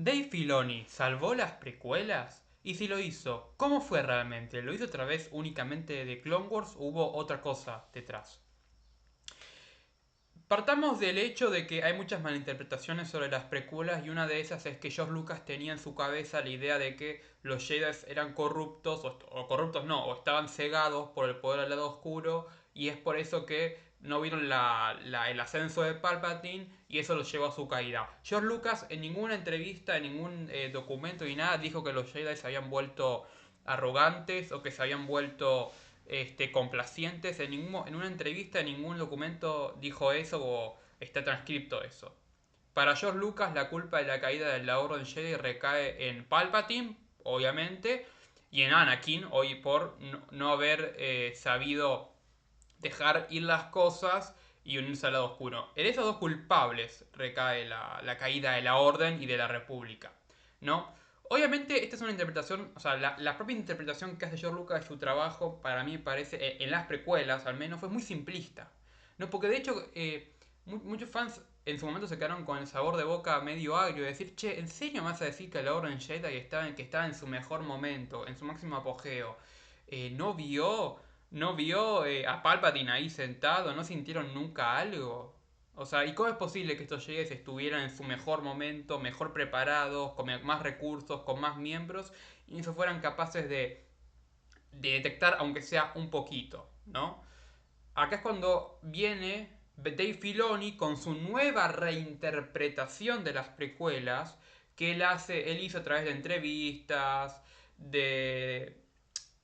¿Dave Filoni salvó las precuelas? Y si lo hizo, ¿cómo fue realmente? ¿Lo hizo a través únicamente de Clone Wars o hubo otra cosa detrás? Partamos del hecho de que hay muchas malinterpretaciones sobre las precuelas y una de esas es que George Lucas tenía en su cabeza la idea de que los Jedi eran corruptos o corruptos no, o estaban cegados por el poder del lado oscuro y es por eso que no vieron el ascenso de Palpatine y eso los llevó a su caída. George Lucas en ninguna entrevista, en ningún documento ni nada dijo que los Jedi se habían vuelto arrogantes o que se habían vuelto complacientes. En una entrevista, en ningún documento dijo eso o está transcripto eso. Para George Lucas, la culpa de la caída de la Orden Jedi recae en Palpatine, obviamente, y en Anakin, hoy por no haber sabido dejar ir las cosas y unirse al lado oscuro. En esos dos culpables recae la caída de la Orden y de la República, ¿no? Obviamente, esta es una interpretación, o sea, la propia interpretación que hace George Lucas de su trabajo, para mí parece, en las precuelas al menos, fue muy simplista, ¿no? Porque de hecho, muchos fans en su momento se quedaron con el sabor de boca medio agrio de decir, che, ¿en serio me vas a decir que la Orden Jedi estaba en su mejor momento, en su máximo apogeo? ¿No vio a Palpatine ahí sentado? ¿No sintieron nunca algo? O sea, ¿y cómo es posible que estos Jedi estuvieran en su mejor momento, mejor preparados, con más recursos, con más miembros, y no fueran capaces de detectar, aunque sea un poquito, ¿no? Acá es cuando viene Dave Filoni con su nueva reinterpretación de las precuelas que él hizo a través de entrevistas, de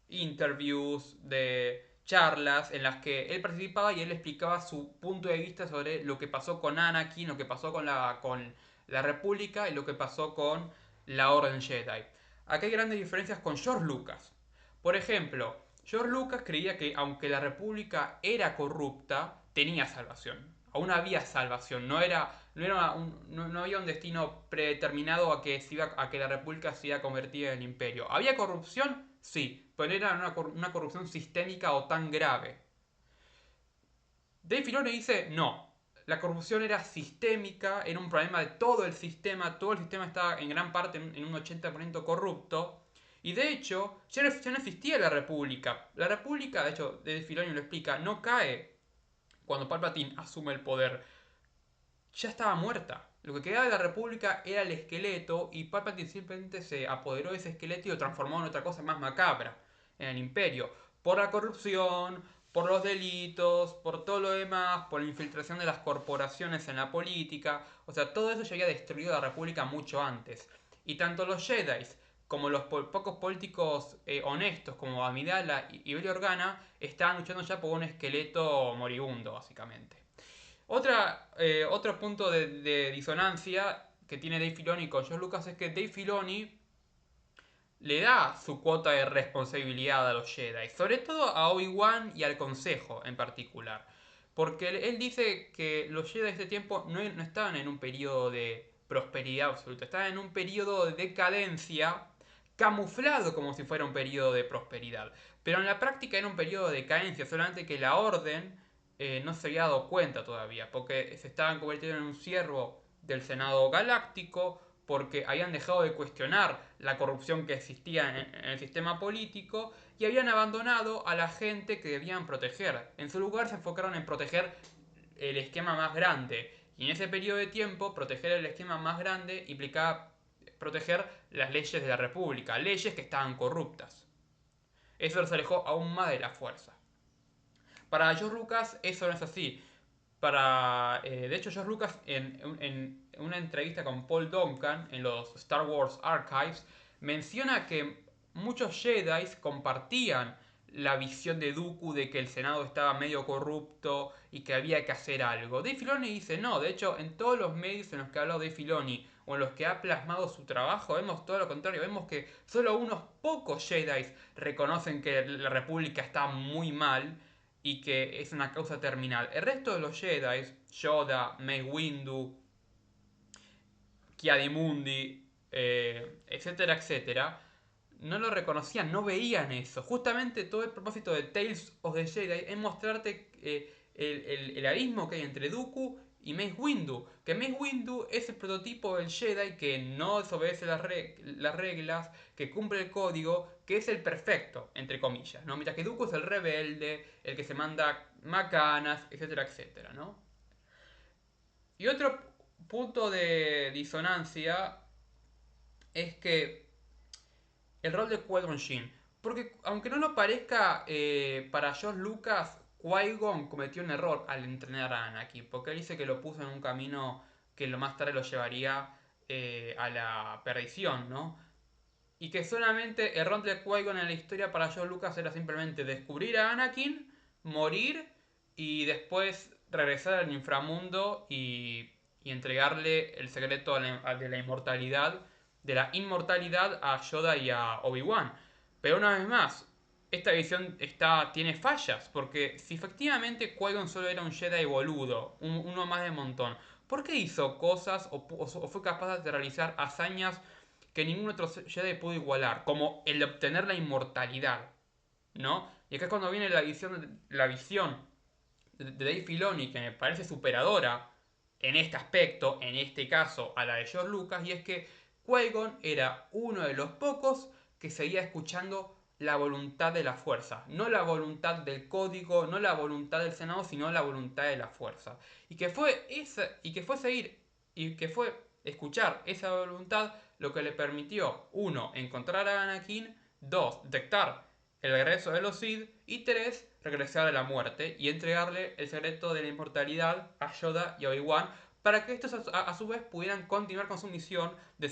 interviews, de charlas en las que él participaba y él explicaba su punto de vista sobre lo que pasó con Anakin, lo que pasó con la República y lo que pasó con la Orden Jedi. Acá hay grandes diferencias con George Lucas. Por ejemplo, George Lucas creía que aunque la República era corrupta, tenía salvación. Aún había salvación, no había un destino predeterminado a que la República se iba a convertir en el imperio. ¿Había corrupción? Sí, pero no era una corrupción sistémica o tan grave. Dave Filoni dice, no, la corrupción era sistémica, era un problema de todo el sistema estaba en gran parte en un 80% corrupto, y de hecho ya no existía la República. La República, de hecho, Dave Filoni lo explica, no cae cuando Palpatine asume el poder, ya estaba muerta. Lo que quedaba de la República era el esqueleto y Palpatine simplemente se apoderó de ese esqueleto y lo transformó en otra cosa más macabra, en el Imperio. Por la corrupción, por los delitos, por todo lo demás, por la infiltración de las corporaciones en la política. O sea, todo eso ya había destruido la República mucho antes. Y tanto los Jedi como los pocos políticos honestos como Amidala y Bail Organa estaban luchando ya por un esqueleto moribundo, básicamente. Otro punto de disonancia que tiene Dave Filoni con George Lucas es que Dave Filoni le da su cuota de responsabilidad a los Jedi, sobre todo a Obi-Wan y al Consejo en particular. Porque él dice que los Jedi de este tiempo no estaban en un periodo de prosperidad absoluta, estaban en un periodo de decadencia camuflado como si fuera un periodo de prosperidad. Pero en la práctica era un periodo de decadencia, solamente que la orden no se había dado cuenta todavía, porque se estaban convirtiendo en un siervo del Senado Galáctico, porque habían dejado de cuestionar la corrupción que existía en el sistema político y habían abandonado a la gente que debían proteger. En su lugar se enfocaron en proteger el esquema más grande. Y en ese periodo de tiempo, proteger el esquema más grande implicaba proteger las leyes de la República, leyes que estaban corruptas. Eso los alejó aún más de la fuerza. Para George Lucas eso no es así. De hecho, George Lucas en una entrevista con Paul Duncan en los Star Wars Archives menciona que muchos Jedi compartían la visión de Dooku de que el Senado estaba medio corrupto y que había que hacer algo. Dave Filoni dice no, de hecho en todos los medios en los que ha hablado Dave Filoni o en los que ha plasmado su trabajo vemos todo lo contrario, vemos que solo unos pocos Jedi reconocen que la República está muy mal y que es una causa terminal. El resto de los Jedi, Yoda, Mace Windu, Kiadimundi, etcétera, etcétera, no lo reconocían, no veían eso. Justamente todo el propósito de Tales of the Jedi es mostrarte el abismo que hay entre Dooku y Mace Windu. Que Mace Windu es el prototipo del Jedi que no desobedece las reglas, que cumple el código, que es el perfecto, entre comillas, ¿no? Mientras que Dooku es el rebelde, el que se manda macanas, etcétera, etcétera, ¿no? Y otro punto de disonancia es que el rol de Qui-Gon Jinn. Porque aunque no lo parezca, para George Lucas, Qui-Gon cometió un error al entrenar a Anakin. Porque él dice que lo puso en un camino que lo más tarde lo llevaría a la perdición, ¿no? Y que solamente el rol de Qui-Gon en la historia para George Lucas era simplemente descubrir a Anakin, morir y después regresar al inframundo y entregarle el secreto de la inmortalidad, de la inmortalidad a Yoda y a Obi-Wan. Pero una vez más, esta visión tiene fallas, porque si efectivamente Qui-Gon solo era un Jedi boludo, uno más de montón, ¿por qué hizo cosas o fue capaz de realizar hazañas que ningún otro Jedi pudo igualar? Como el de obtener la inmortalidad, ¿no? Y acá es cuando viene la visión de Dave Filoni, que me parece superadora en este aspecto, en este caso, a la de George Lucas, y es que Qui-Gon era uno de los pocos que seguía escuchando la voluntad de la fuerza. No la voluntad del código, no la voluntad del Senado, sino la voluntad de la fuerza. Y que fue escuchar esa voluntad lo que le permitió, uno, encontrar a Anakin, dos, detectar el regreso de los Sith, y tres, regresar a la muerte y entregarle el secreto de la inmortalidad a Yoda y a Obi-Wan para que estos a su vez pudieran continuar con su misión de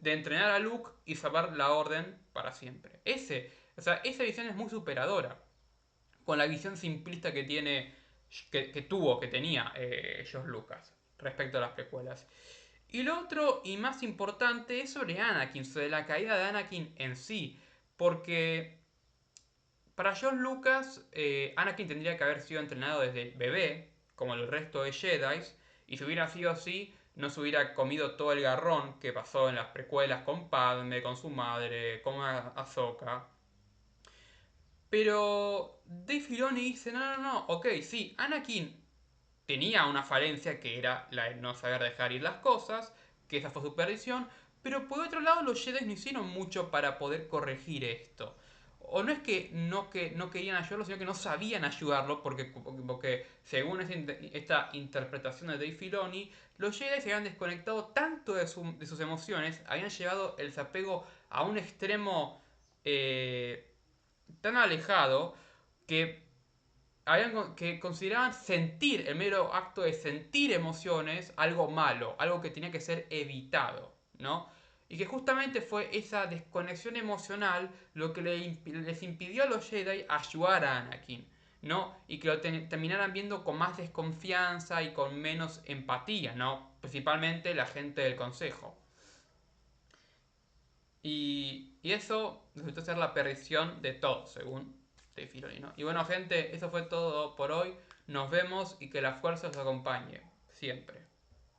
entrenar a Luke y salvar la orden para siempre. Esa visión es muy superadora con la visión simplista que tenía George Lucas respecto a las precuelas. Y lo otro y más importante es sobre Anakin, sobre la caída de Anakin en sí, porque para George Lucas, Anakin tendría que haber sido entrenado desde bebé, como el resto de Jedi, y si hubiera sido así, no se hubiera comido todo el garrón que pasó en las precuelas con Padme, con su madre, con Ahsoka. Pero Dave Filoni dice, no, no, no, ok, sí, Anakin tenía una falencia que era la de no saber dejar ir las cosas, que esa fue su perdición, pero por otro lado los Jedi no hicieron mucho para poder corregir esto. O no es que no querían ayudarlo, sino que no sabían ayudarlo, porque según esta interpretación de Dave Filoni, los Jedi se habían desconectado tanto de sus emociones, habían llevado el desapego a un extremo tan alejado que que consideraban sentir, el mero acto de sentir emociones, algo malo, algo que tenía que ser evitado, ¿no? Y que justamente fue esa desconexión emocional lo que les impidió a los Jedi ayudar a Anakin, ¿no? Y que lo terminaran viendo con más desconfianza y con menos empatía, ¿no? Principalmente la gente del consejo. Y eso resultó ser la perdición de todos, según Dave Filoni, ¿no? Y bueno, gente, eso fue todo por hoy. Nos vemos y que la fuerza os acompañe. Siempre.